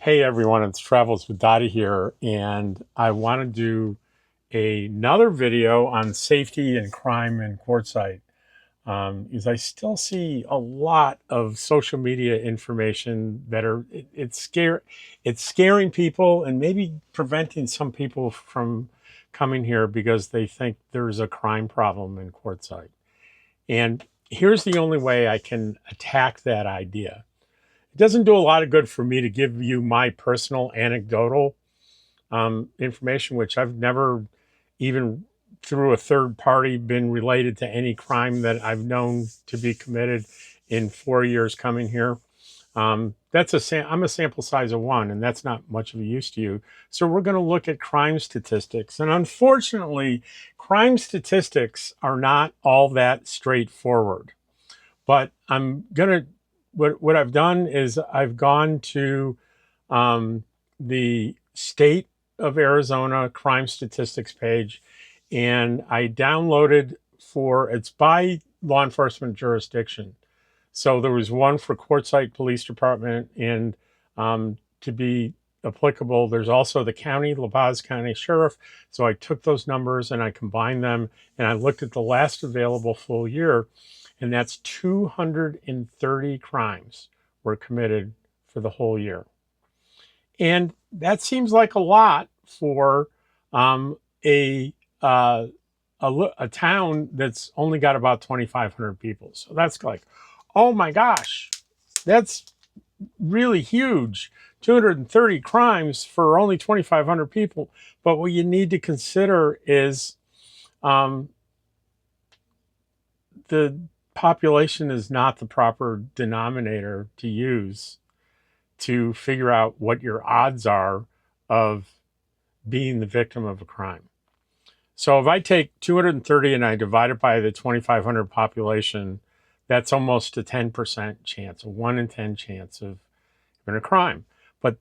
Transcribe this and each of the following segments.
Hey everyone, it's Travels with Dottie here, and I want to do another video on safety and crime in Quartzsite. Because I still see a lot of social media information that it's scaring people and maybe preventing some people from coming here because they think there's a crime problem in Quartzsite. And here's the only way I can attack that idea. It doesn't do a lot of good for me to give you my personal anecdotal information, which I've never even through a third party been related to any crime that I've known to be committed in 4 years coming here. I'm a sample size of one, and that's not much of a use to you. So we're going to look at crime statistics. And unfortunately, crime statistics are not all that straightforward. But what I've done is I've gone to the state of Arizona crime statistics page, and I downloaded it's by law enforcement jurisdiction. So there was one for Quartzsite Police Department, and to be applicable, there's also the county, La Paz County Sheriff. So I took those numbers and I combined them, and I looked at the last available full year, and that's 230 crimes were committed for the whole year. And that seems like a lot for a town that's only got about 2,500 people. So that's like, oh my gosh, that's really huge. 230 crimes for only 2,500 people. But what you need to consider is the population is not the proper denominator to use to figure out what your odds are of being the victim of a crime. So if I take 230 and I divide it by the 2,500 population, that's almost a 10% chance, a 1 in 10 chance of having a crime. But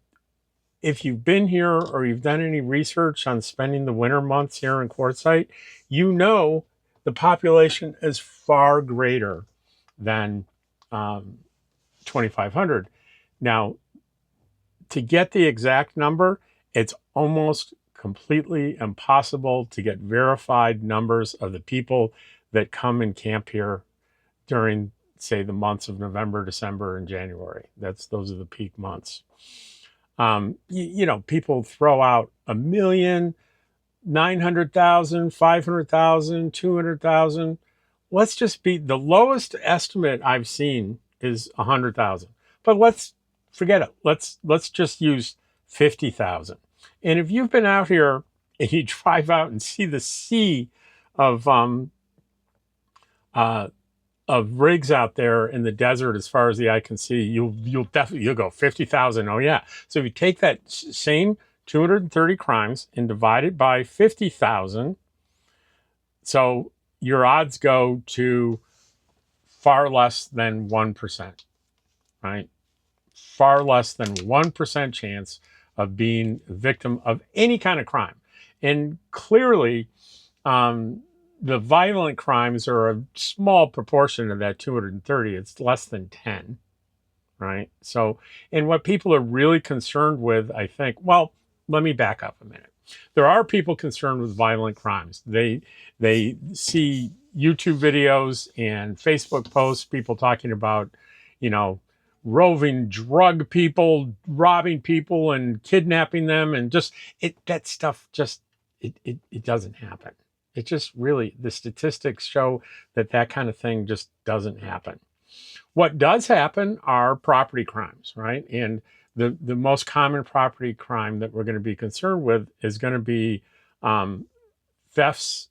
if you've been here or you've done any research on spending the winter months here in Quartzsite, you know the population is far greater than 2,500. Now, to get the exact number, it's almost completely impossible to get verified numbers of the people that come and camp here during, say, the months of November, December, and January. Those are the peak months. People throw out 1,000,000, 900,000, 500,000, 200,000. Let's just be the lowest estimate I've seen is 100,000. But let's forget it. Let's just use 50,000. And if you've been out here and you drive out and see the sea of rigs out there in the desert as far as the eye can see, you'll go 50,000. Oh yeah. So if you take that same 230 crimes and divide it by 50,000, so your odds go to far less than 1%, right? Far less than 1% chance of being a victim of any kind of crime. And clearly, the violent crimes are a small proportion of that 230. It's less than 10, right? So, and what people are really concerned with, I think, well, let me back up a minute. There are people concerned with violent crimes. They see YouTube videos and Facebook posts, people talking about, roving drug people, robbing people and kidnapping them, and that stuff it doesn't happen. It just really, the statistics show that kind of thing just doesn't happen. What does happen are property crimes, right? And the most common property crime that we're going to be concerned with is going to be thefts,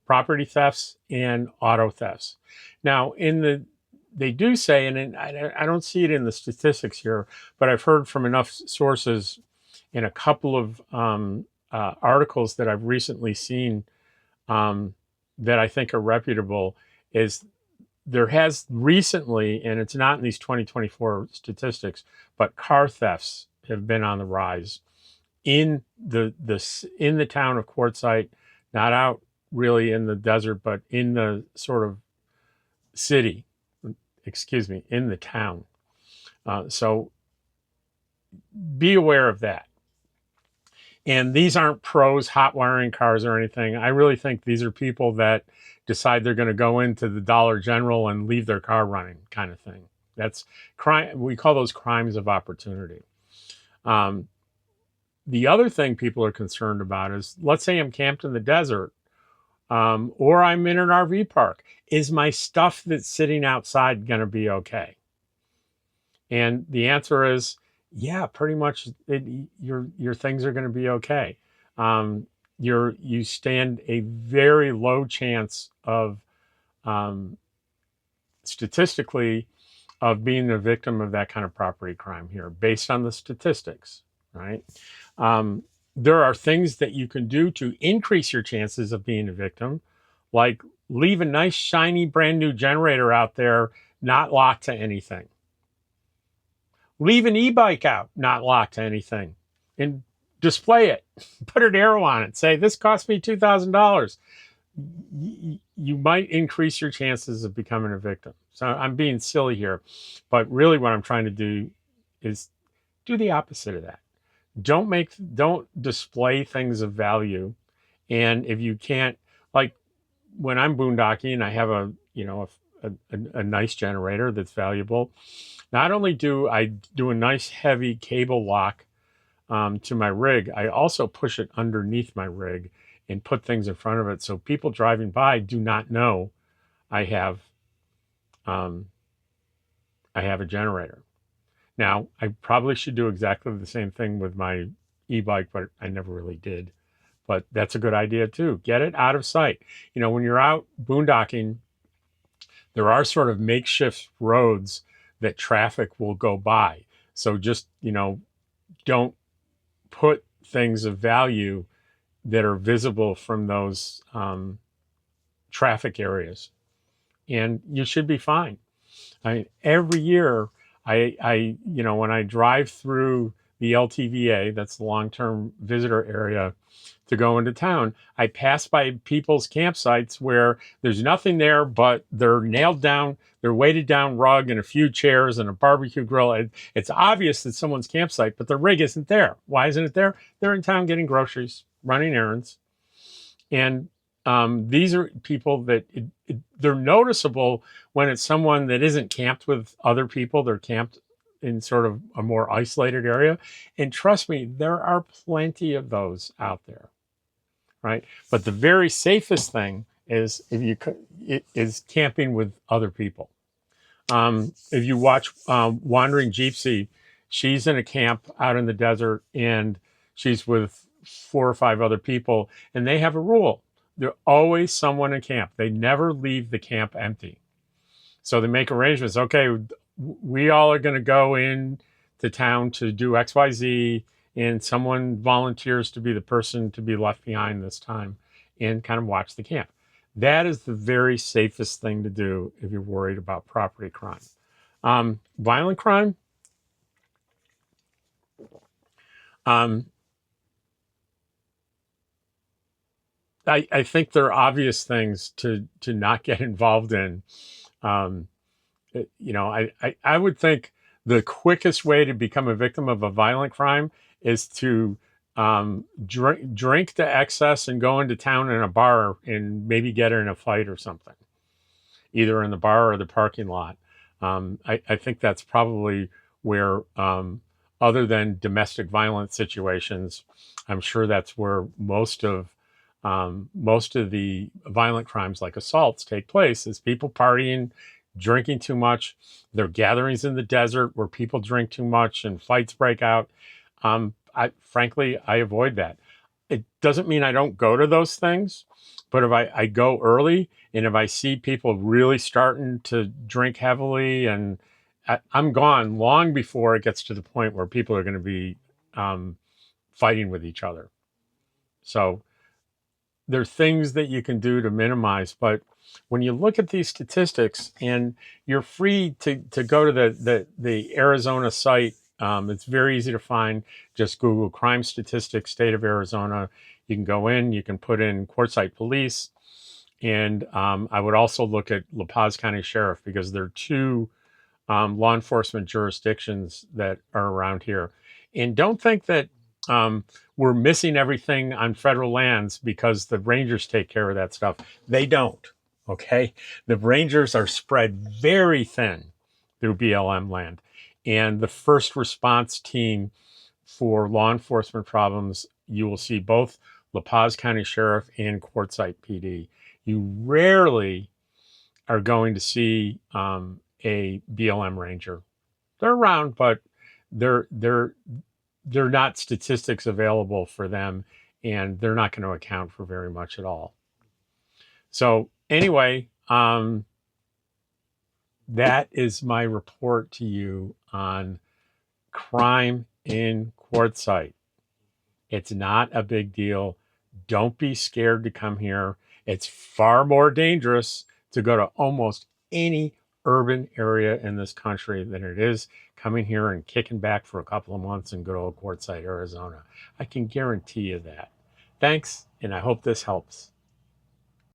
property thefts, and auto thefts. Now, they do say, and I don't see it in the statistics here, but I've heard from enough sources in a couple of articles that I've recently seen that I think are reputable, is there has recently, and it's not in these 2024 statistics, but car thefts have been on the rise in the town of Quartzsite, not out really in the desert, but in the sort of city, in the town. So be aware of that. And these aren't pros hot wiring cars or anything. I really think these are people that decide they're going to go into the Dollar General and leave their car running, kind of thing. That's crime. We call those crimes of opportunity. Um, the other thing people are concerned about is, let's say I'm camped in the desert, or I'm in an RV park. Is my stuff that's sitting outside going to be okay? And the answer is, yeah, pretty much your things are going to be okay. Um, you stand a very low chance of, um, statistically, of being a victim of that kind of property crime here, based on the statistics, right? Um, there are things that you can do to increase your chances of being a victim, like leave a nice, shiny, brand new generator out there, not locked to anything. Leave an e-bike out, not locked to anything, and display it. Put an arrow on it. Say, this cost me $2,000. You might increase your chances of becoming a victim. So I'm being silly here, but really what I'm trying to do is do the opposite of that. Don't display things of value. And if you can't, like when I'm boondocking, I have a nice generator that's valuable. Not only do I do a nice heavy cable lock to my rig, I also push it underneath my rig and put things in front of it so people driving by do not know I have um, a generator. Now, I probably should do exactly the same thing with my e-bike, but I never really did. But that's a good idea too. Get it out of sight. When you're out boondocking, there are sort of makeshift roads that traffic will go by. So just, don't put things of value that are visible from those traffic areas, and you should be fine. Every year, when I drive through the LTVA, that's the long-term visitor area, to go into town, I pass by people's campsites where there's nothing there but they're nailed down, they're weighted down rug and a few chairs and a barbecue grill. It's obvious that someone's campsite, but the rig isn't there. Why isn't it there? They're in town getting groceries, running errands. And these are people that they're noticeable when it's someone that isn't camped with other people. They're camped in sort of a more isolated area. And trust me, there are plenty of those out there, right? But the very safest thing is is camping with other people. If you watch Wandering Gypsy, she's in a camp out in the desert and she's with 4 or 5 other people, and they have a rule. There's always someone in camp. They never leave the camp empty. So they make arrangements. Okay, we all are going to go in to town to do XYZ, and someone volunteers to be the person to be left behind this time and kind of watch the camp. That is the very safest thing to do if you're worried about property crime. Violent crime, I think there are obvious things to not get involved in. I would think the quickest way to become a victim of a violent crime is to drink to excess and go into town in a bar and maybe get in a fight or something, either in the bar or the parking lot. I think that's probably where, other than domestic violence situations, I'm sure that's where most of the violent crimes like assaults take place, is people partying, drinking too much. There are gatherings in the desert where people drink too much and fights break out. Frankly, I avoid that. It doesn't mean I don't go to those things, but if I go early and if I see people really starting to drink heavily, and I'm gone long before it gets to the point where people are going to be fighting with each other. So there are things that you can do to minimize, but when you look at these statistics, and you're free to go to the Arizona site, it's very easy to find. Just Google crime statistics, state of Arizona. You can go in, you can put in Quartzsite police, and I would also look at La Paz County Sheriff, because there are 2 law enforcement jurisdictions that are around here. And don't think that we're missing everything on federal lands because the rangers take care of that stuff. They don't. Okay. The rangers are spread very thin through BLM land. And the first response team for law enforcement problems, you will see both La Paz County Sheriff and Quartzsite PD. You rarely are going to see a BLM ranger. They're around, but they're they're they're not statistics available for them, and they're not going to account for very much at all. So anyway, that is my report to you on crime in Quartzsite. It's not a big deal. Don't be scared to come here. It's far more dangerous to go to almost any urban area in this country than it is coming here and kicking back for a couple of months in good old Quartzsite, Arizona. I can guarantee you that. Thanks, and I hope this helps.